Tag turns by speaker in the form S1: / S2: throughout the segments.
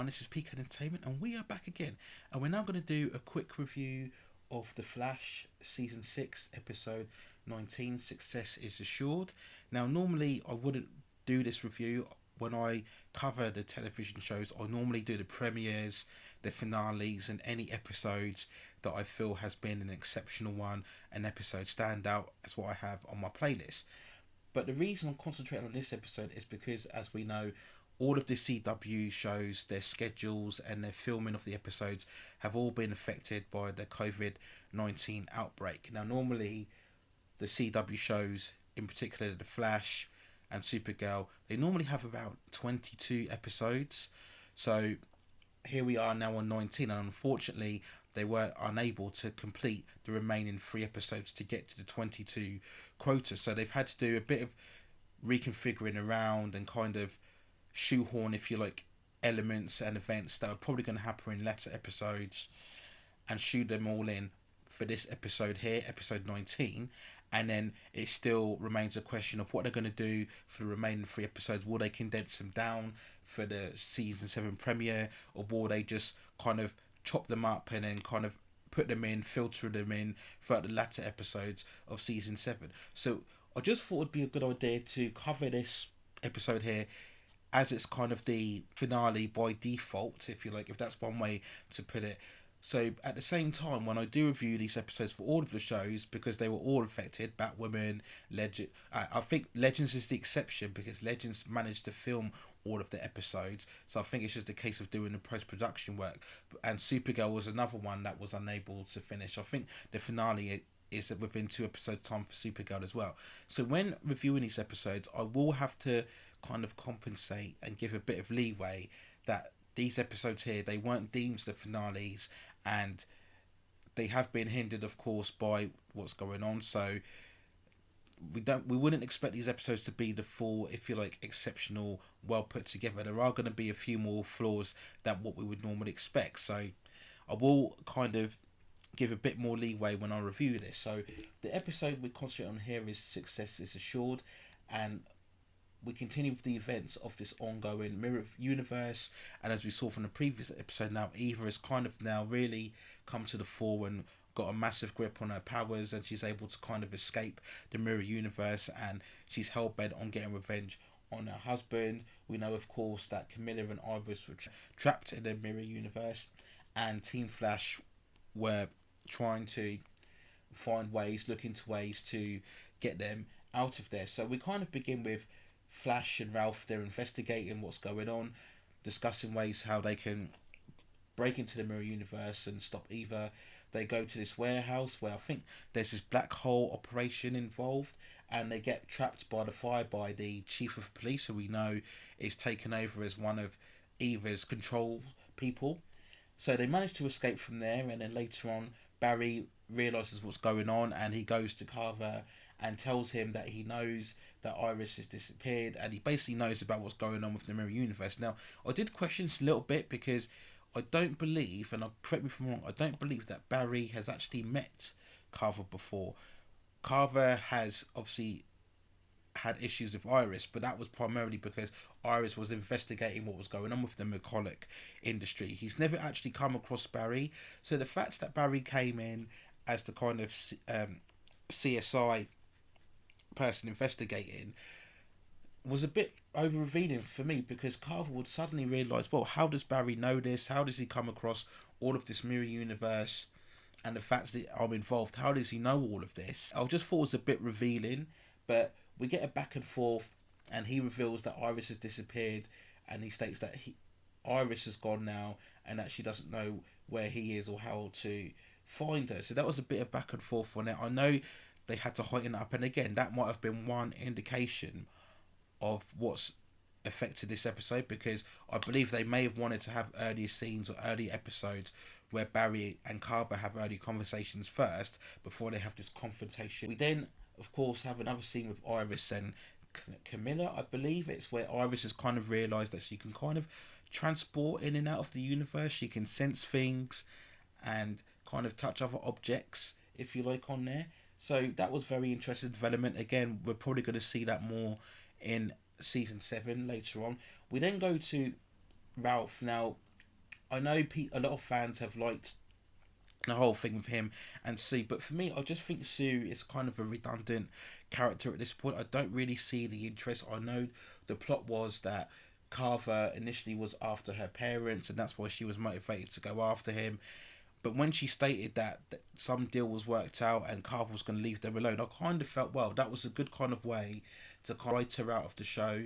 S1: everyone, this is Peak Entertainment and we are back again. And we're now going to do a quick review of The Flash Season 6 Episode 19, Success is Assured. Now normally I wouldn't do this review when I cover the television shows. I normally do the premieres, the finales and any episodes that I feel has been an exceptional one, an episode standout as what I have on my playlist. But the reason I'm concentrating on this episode is because, as we know, all of the CW shows, their schedules and their filming of the episodes have all been affected by the COVID-19 outbreak. Now, normally the CW shows, in particular The Flash and Supergirl, they normally have about 22 episodes. So here we are now on 19, and unfortunately they were unable to complete the remaining 3 episodes to get to the 22 quota. So they've had to do a bit of reconfiguring around and kind of shoehorn, if you like, elements and events that are probably going to happen in later episodes and shoot them all in for this episode here, episode 19. And then it still remains a question of what they're going to do for the remaining 3 episodes. Will they condense them down for the season 7 premiere, or will they just kind of chop them up and then kind of put them in, filter them in throughout the latter episodes of season 7? So I just thought it'd be a good idea to cover this episode here as it's kind of the finale by default, if you like, if that's one way to put it. So at the same time, when I do review these episodes for all of the shows, because they were all affected, Batwoman, Legend, I think Legends is the exception because Legends managed to film all of the episodes. So I think it's just a case of doing the post-production work. And Supergirl was another one that was unable to finish. I think the finale is within 2 episode time for Supergirl as well. So when reviewing these episodes, I will have to kind of compensate and give a bit of leeway that these episodes here, they weren't deemed the finales, and they have been hindered, of course, by what's going on. So we wouldn't expect these episodes to be the full, if you like, exceptional, well put together. There are going to be a few more flaws than what we would normally expect. So I will kind of give a bit more leeway when I review this. So the episode we concentrate on here is Success is Assured, and we continue with the events of this ongoing mirror universe. And as we saw from the previous episode, now Eva has kind of now really come to the fore and got a massive grip on her powers, and she's able to kind of escape the mirror universe, and she's hell-bent on getting revenge on her husband. We know, of course, that Camilla and Iris were trapped in the mirror universe, and Team Flash were trying to find ways, look into ways to get them out of there. So we kind of begin with Flash and Ralph. They're investigating what's going on, discussing ways how they can break into the mirror universe and stop Eva. They go to this warehouse where I think there's this black hole operation involved, and they get trapped by the fire by the chief of police, who we know is taken over as one of Eva's control people. So they manage to escape from there, and then later on Barry realizes what's going on, and he goes to Carver and tells him that he knows that Iris has disappeared, and he basically knows about what's going on with the mirror universe. Now, I did question this a little bit because I don't believe, and correct me if I'm wrong, I don't believe that Barry has actually met Carver before. Carver has obviously had issues with Iris, but that was primarily because Iris was investigating what was going on with the metallic industry. He's never actually come across Barry, so the fact that Barry came in as the kind of CSI person investigating was a bit over revealing for me, because Carver would suddenly realise, well, how does Barry know this? How does he come across all of this mirror universe and the facts that I'm involved? How does he know all of this? I just thought it was a bit revealing, but we get a back and forth, and he reveals that Iris has disappeared, and he states that Iris has gone now, and that she doesn't know where he is or how to find her. So that was a bit of back and forth on it. I know they had to heighten up, and again, that might have been one indication of what's affected this episode, because I believe they may have wanted to have earlier scenes or early episodes where Barry and Carver have early conversations first before they have this confrontation. We then, of course, have another scene with Iris and Camilla. I believe it's where Iris has kind of realised that she can kind of transport in and out of the universe. She can sense things and kind of touch other objects, if you like, on there. So that was very interesting development. Again, we're probably going to see that more in season 7 later on. We then go to Ralph. Now, I know a lot of fans have liked the whole thing with him and Sue, but for me, I just think Sue is kind of a redundant character at this point. I don't really see the interest. I know the plot was that Carver initially was after her parents, and that's why she was motivated to go after him. But when she stated that some deal was worked out and Carver was going to leave them alone, I kind of felt, well, that was a good kind of way to write her out of the show.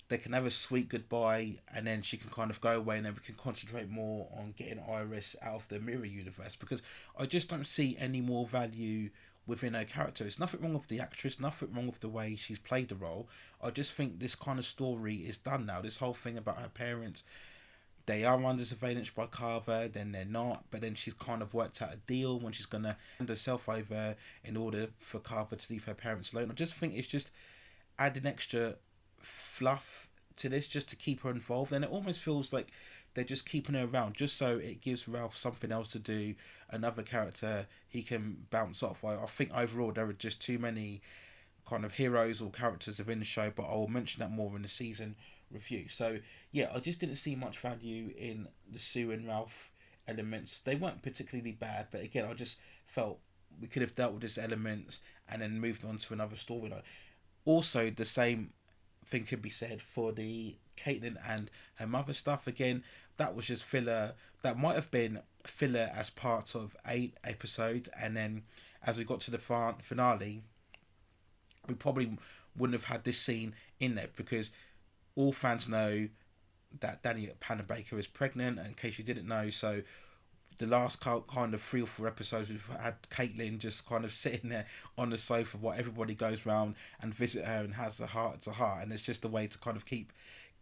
S1: They can have a sweet goodbye, and then she can kind of go away, and then we can concentrate more on getting Iris out of the mirror universe, because I just don't see any more value within her character. It's nothing wrong with the actress, nothing wrong with the way she's played the role. I just think this kind of story is done now. This whole thing about her parents, they are under surveillance by Carver, then they're not, but then she's kind of worked out a deal when she's going to hand herself over in order for Carver to leave her parents alone. I just think it's just adding extra fluff to this just to keep her involved, and it almost feels like they're just keeping her around just so it gives Ralph something else to do, another character he can bounce off. I think overall there are just too many kind of heroes or characters within the show, but I'll mention that more in the season review. So yeah, I just didn't see much value in the Sue and Ralph elements. They weren't particularly bad, but again, I just felt we could have dealt with these elements and then moved on to another storyline. Also, the same thing could be said for the Caitlin and her mother stuff. Again, that was just filler. That might have been filler as part of 8 episodes, and then as we got to the finale, we probably wouldn't have had this scene in there, because all fans know that Danny Panabaker is pregnant, in case you didn't know. So the last kind of 3 or 4 episodes, we've had Caitlin just kind of sitting there on the sofa while everybody goes round and visit her and has a heart to heart, and it's just a way to kind of keep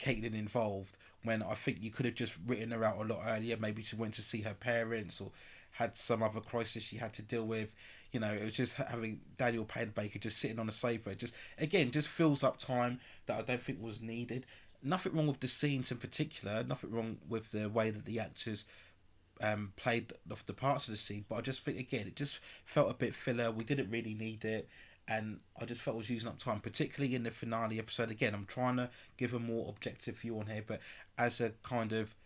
S1: Caitlin involved, when I think you could have just written her out a lot earlier. Maybe she went to see her parents or had some other crisis she had to deal with. You know, it was just having Daniel Panabaker just sitting on a sofa. Just again, just fills up time that I don't think was needed. Nothing wrong with the scenes in particular. Nothing wrong with the way that the actors played off the parts of the scene, but I just think again it just felt a bit filler. We didn't really need it, and I just felt it was using up time, particularly in the finale episode. Again, I'm trying to give a more objective view on here, but as a kind of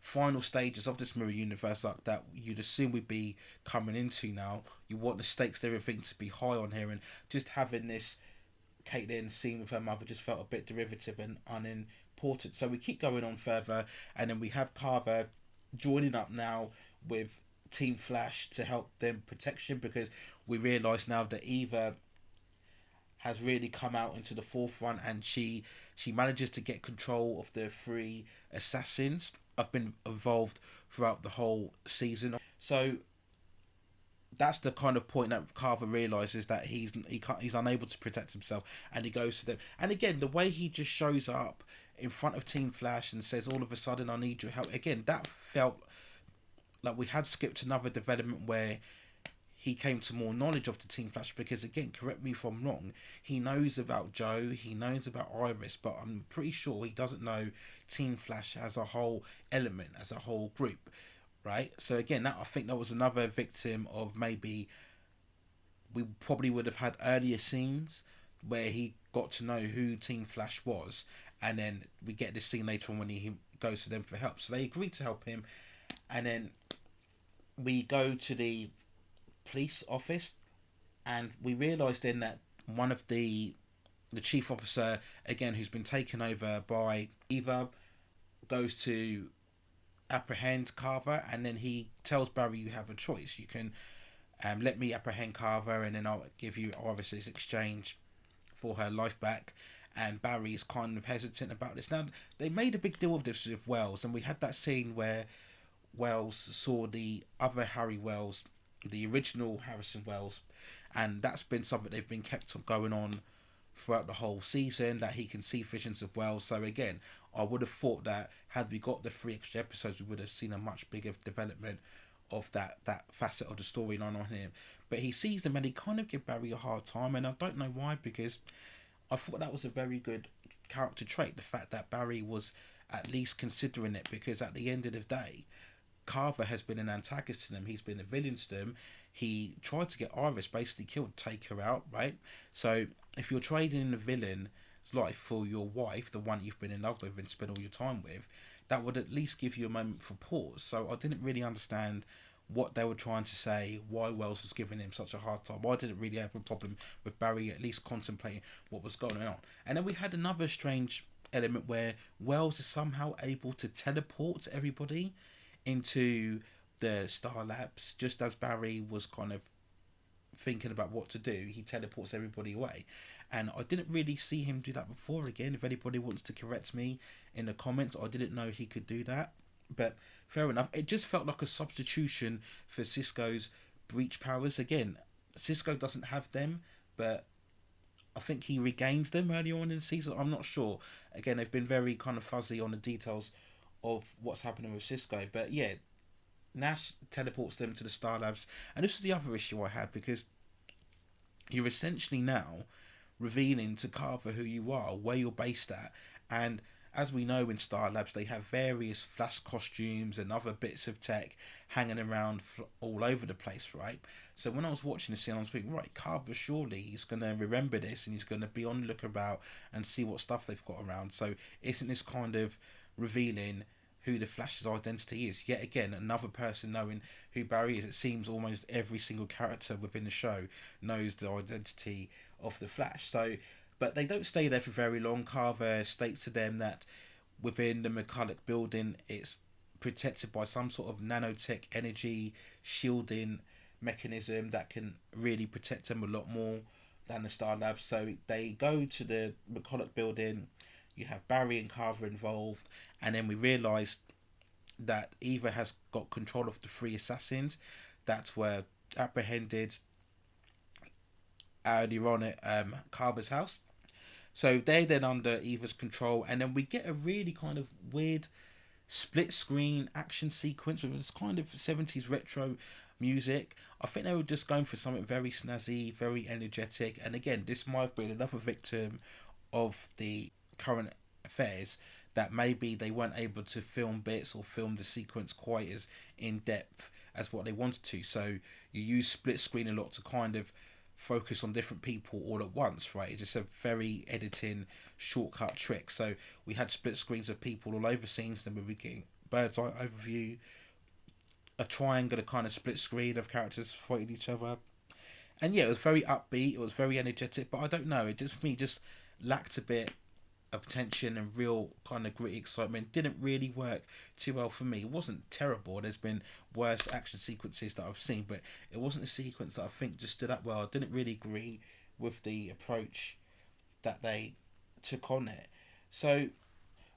S1: final stages of this mirror universe arc that you'd assume we'd be coming into now, you want the stakes, everything to be high on here, and just having this Caitlin scene with her mother just felt a bit derivative and unimportant. So we keep going on further, and then we have Carver joining up now with Team Flash to help them protection, because we realise now that Eva has really come out into the forefront, and she manages to get control of the 3 assassins. I've been involved throughout the whole season, so that's the kind of point that Carver realizes that he's unable to protect himself, and he goes to them. And again, the way he just shows up in front of Team Flash and says, all of a sudden, I need your help. Again, that felt like we had skipped another development where he came to more knowledge of the Team Flash, because again, correct me if I'm wrong, he knows about Joe, he knows about Iris, but I'm pretty sure he doesn't know Team Flash as a whole element, as a whole group, right? So again, that I think that was another victim of maybe we probably would have had earlier scenes where he got to know who Team Flash was, and then we get this scene later on when he goes to them for help. So they agree to help him, and then we go to the police office, and we realise then that one of the chief officer, again, who's been taken over by Eva, goes to apprehend Carver, and then he tells Barry, you have a choice. You can let me apprehend Carver, and then I'll give you Iris's exchange for her life back. And Barry is kind of hesitant about this. Now, they made a big deal of this with Wells, and we had that scene where Wells saw the other Harry Wells, the original Harrison Wells, and that's been something they've been kept going on throughout the whole season, that he can see visions of Wells. So again, I would have thought that had we got the 3 extra episodes, we would have seen a much bigger development of that facet of the storyline on him. But he sees them, and he kind of give Barry a hard time, and I don't know why, because I thought that was a very good character trait, the fact that Barry was at least considering it, because at the end of the day, Carver has been an antagonist to them. He's been a villain to them. He tried to get Iris basically killed, take her out, right? So if you're trading in a villain's life for your wife, the one you've been in love with and spent all your time with, that would at least give you a moment for pause. So I didn't really understand what they were trying to say, why Wells was giving him such a hard time. I didn't really have a problem with Barry at least contemplating what was going on. And then we had another strange element where Wells is somehow able to teleport everybody into the Star Labs just as Barry was kind of thinking about what to do. He teleports everybody away. And I didn't really see him do that before. Again, if anybody wants to correct me in the comments, I didn't know he could do that. But fair enough. It just felt like a substitution for Cisco's breach powers. Again, Cisco doesn't have them, but I think he regains them earlier on in the season. I'm not sure. Again, they've been very kind of fuzzy on the details of what's happening with Cisco. But yeah, Nash teleports them to the Star Labs. And this is the other issue I had, because you're essentially now revealing to Carver who you are, where you're based at. And as we know in Star Labs, they have various Flash costumes and other bits of tech hanging around all over the place, right? So when I was watching the scene, I was thinking, right, Carver, surely he's going to remember this and he's going to be on the lookout and see what stuff they've got around. So isn't this kind of revealing who the Flash's identity is? Yet again, another person knowing who Barry is. It seems almost every single character within the show knows the identity of the Flash. So, but they don't stay there for very long. Carver states to them that within the McCulloch building, it's protected by some sort of nanotech energy shielding mechanism that can really protect them a lot more than the Star Labs. So they go to the McCulloch building. You have Barry and Carver involved, and then we realise that Eva has got control of the three assassins that were apprehended earlier on at Carver's house. So they're then under Eva's control, and then we get a really kind of weird split screen action sequence with this kind of 70s retro music. I think they were just going for something very snazzy, very energetic, and again, this might have been another victim of the current affairs, that maybe they weren't able to film bits or film the sequence quite as in depth as what they wanted to. So you use split screen a lot to kind of focus on different people all at once, right? It's just a very editing shortcut trick. So we had split screens of people all over scenes, then we were getting bird's eye overview, a triangular kind of split screen of characters fighting each other. And yeah, it was very upbeat, it was very energetic, but I don't know, it just for me just lacked a bit of tension and real kind of gritty excitement. Didn't really work too well for me. It wasn't terrible. There's been worse action sequences that I've seen, but it wasn't a sequence that I think just stood up well. I didn't really agree with the approach that they took on it. So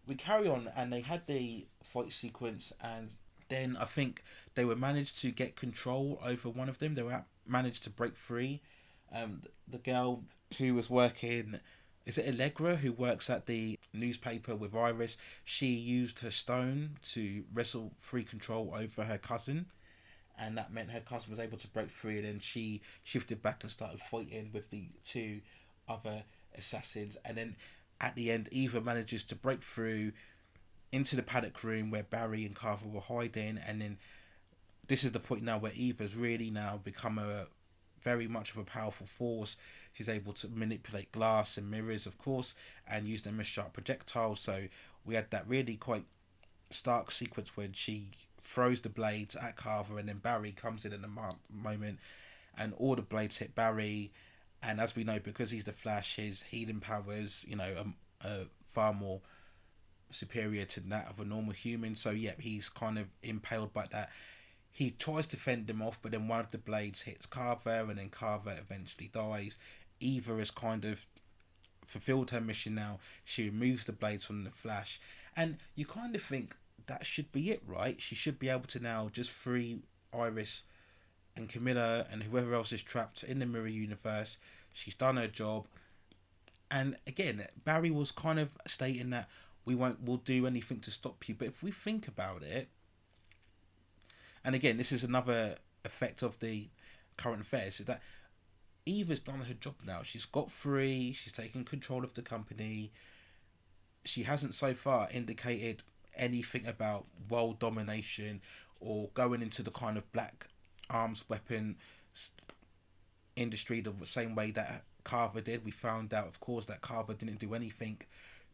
S1: we carry on, and they had the fight sequence, and then I think they were managed to get control over one of them. They were managed to break free. The girl who was working, is it Allegra, who works at the newspaper with Iris? She used her stone to wrestle free control over her cousin, and that meant her cousin was able to break free, and then she shifted back and started fighting with the two other assassins. And then at the end, Eva manages to break through into the paddock room where Barry and Carver were hiding, and then this is the point now where Eva's really now become a very much of a powerful force. She's able to manipulate glass and mirrors, of course, and use them as sharp projectiles. So we had that really quite stark sequence when she throws the blades at Carver, and then Barry comes in a moment, and all the blades hit Barry. And as we know, because he's the Flash, his healing powers, are far more superior to that of a normal human. So yeah, he's kind of impaled by that. He tries to fend them off, but then one of the blades hits Carver, and then Carver eventually dies. Eva has kind of fulfilled her mission now. She removes the blades from the Flash, and you kind of think that should be it, right? She should be able to now just free Iris and Camilla and whoever else is trapped in the mirror universe. She's done her job. And again, Barry was kind of stating that we'll do anything to stop you. But if we think about it, and again, this is another effect of the current affairs, is that Eva's done her job now. She's got free. She's taken control of the company. She hasn't so far indicated anything about world domination or going into the kind of black arms weapon industry the same way that Carver did. We found out, of course, that Carver didn't do anything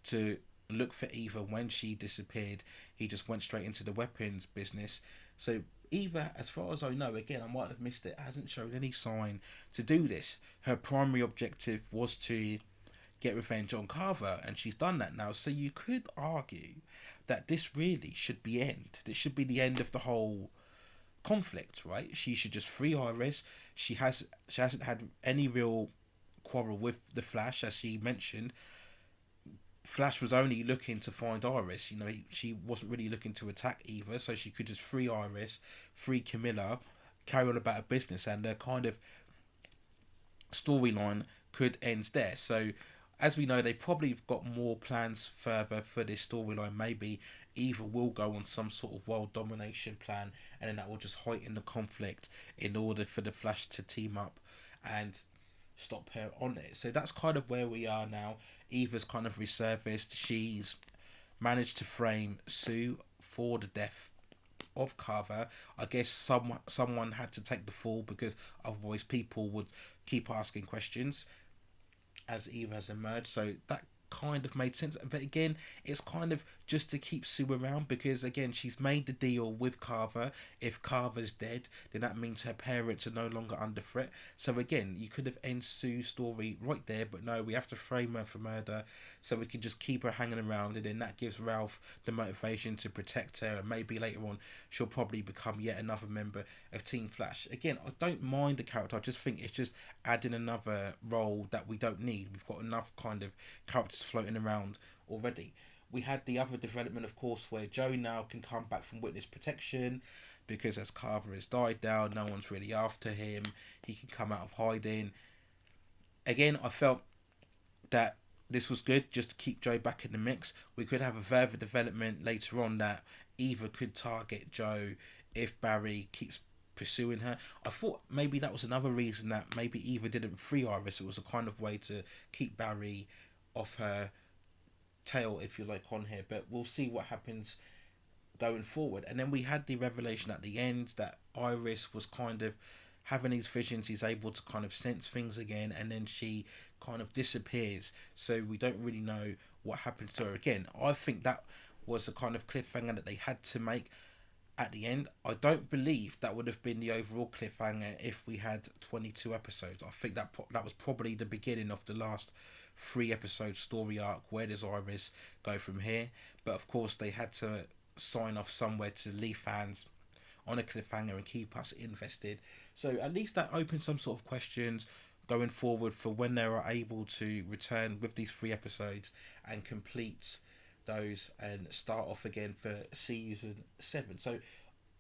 S1: to look for Eva when she disappeared. He just went straight into the weapons business. So Eva, as far as I know, again, I might have missed it, hasn't shown any sign to do this. Her primary objective was to get revenge on Carver, and she's done that now. So you could argue that this really should be end. This should be the end of the whole conflict, right? She should just free Iris. She hasn't had any real quarrel with the Flash, as she mentioned. Flash was only looking to find Iris. She wasn't really looking to attack either, so she could just free Iris, free Camilla, carry on about her business, and the kind of storyline could end there. So, as we know, they probably got more plans further for this storyline. Maybe Eva will go on some sort of world domination plan, and then that will just heighten the conflict in order for the Flash to team up and stop her on it. So that's kind of where we are now. Eva's kind of resurfaced. She's managed to frame Sue for the death of Carver. I guess someone had to take the fall, because otherwise people would keep asking questions as Eva has emerged. So that kind of made sense. But again, it's kind of just to keep Sue around, because again, she's made the deal with Carver. If Carver's dead, then that means her parents are no longer under threat. So again, you could have ended Sue's story right there, but no, we have to frame her for murder, so we can just keep her hanging around, and then that gives Ralph the motivation to protect her, and maybe later on she'll probably become yet another member of Team Flash. Again, I don't mind the character, I just think it's just adding another role that we don't need. We've got enough kind of characters floating around already. We had the other development, of course, where Joe now can come back from witness protection, because as Carver has died down, no one's really after him. He can come out of hiding. Again, I felt that this was good, just to keep Joe back in the mix. We could have a further development later on that Eva could target Joe if Barry keeps pursuing her. I thought maybe that was another reason that maybe Eva didn't free Iris. It was a kind of way to keep Barry off her tail, if you like, on here. But we'll see what happens going forward. And then we had the revelation at the end that Iris was kind of having these visions. He's able to kind of sense things again, and then she kind of disappears, so we don't really know what happened to her again. I think that was a kind of cliffhanger that they had to make at the end. I don't believe that would have been the overall cliffhanger if we had 22 episodes. I think that was probably the beginning of the last 3 episode story arc. Where does Iris go from here? But of course they had to sign off somewhere to leave fans on a cliffhanger and keep us invested. So at least that opens some sort of questions going forward for when they are able to return with these 3 episodes and complete those and start off again for season 7. So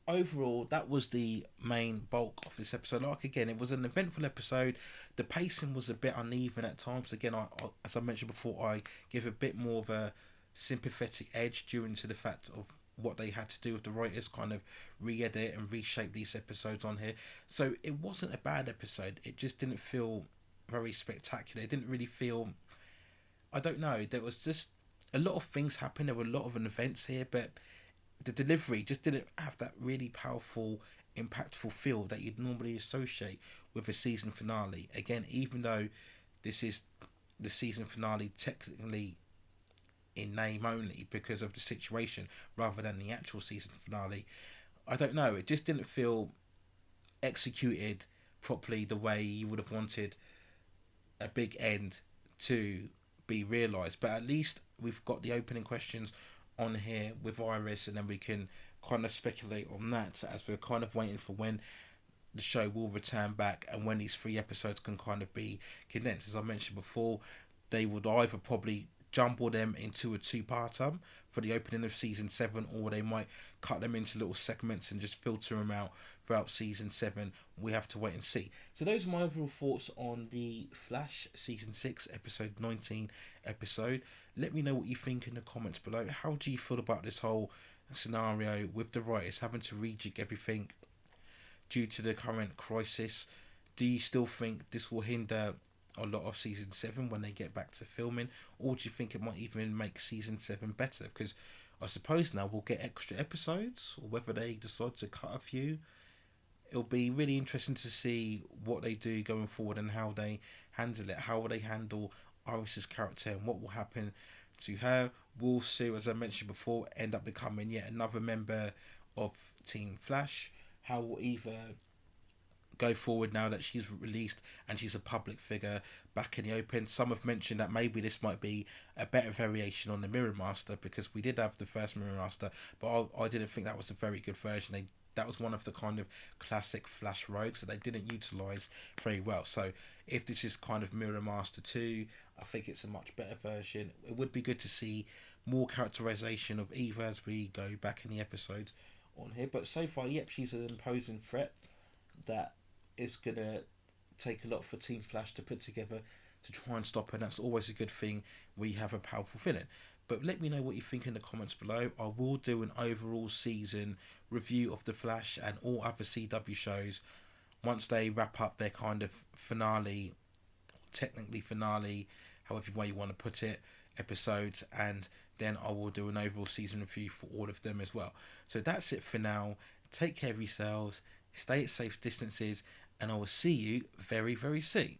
S1: overall, that was the main bulk of this episode. Like, again, it was an eventful episode. The pacing was a bit uneven at times. Again, I as I mentioned before, I give a bit more of a sympathetic edge due to the fact of what they had to do with the writers, kind of re-edit and reshape these episodes on here. So it wasn't a bad episode. It just didn't feel very spectacular. It didn't really feel, I don't know, there was just a lot of things happened. There were a lot of events here, but the delivery just didn't have that really powerful, impactful feel that you'd normally associate with a season finale. Again, even though this is the season finale technically in name only because of the situation rather than the actual season finale, I don't know, it just didn't feel executed properly the way you would have wanted a big end to be realised. But at least we've got the opening questions on here with Iris, and then we can kind of speculate on that as we're kind of waiting for when the show will return back and when these 3 episodes can kind of be condensed. As I mentioned before, they would either probably jumble them into a 2-parter for the opening of season 7, or they might cut them into little segments and just filter them out throughout season 7. We have to wait and see. So those are my overall thoughts on the Flash season 6 episode 19 episode. Let me know what you think in the comments below. How do you feel about this whole scenario with the writers having to rejig everything due to the current crisis? Do you still think this will hinder a lot of season 7 when they get back to filming, or do you think it might even make season 7 better? Because I suppose now we'll get extra episodes, or whether they decide to cut a few. It'll be really interesting to see what they do going forward and how they handle it. How will they handle Iris's character, and what will happen to her? will Sue, as I mentioned before, end up becoming yet another member of Team Flash? How will Eva go forward now that she's released and she's a public figure back in the open? Some have mentioned that maybe this might be a better variation on the Mirror Master, because we did have the first Mirror Master, but I didn't think that was a very good version. That was one of the kind of classic Flash rogues that they didn't utilise very well. So if this is kind of Mirror Master 2, I think it's a much better version. It would be good to see more characterisation of Eva as we go back in the episodes on here. But so far, yep, she's an imposing threat that is going to take a lot for Team Flash to put together to try and stop her. And that's always a good thing. We have a powerful villain. But let me know what you think in the comments below. I will do an overall season review of The Flash and all other CW shows once they wrap up their kind of finale, technically finale, however way you want to put it, episodes, and then I will do an overall season review for all of them as well. So that's it for now. Take care of yourselves, stay at safe distances, and I will see you very, very soon.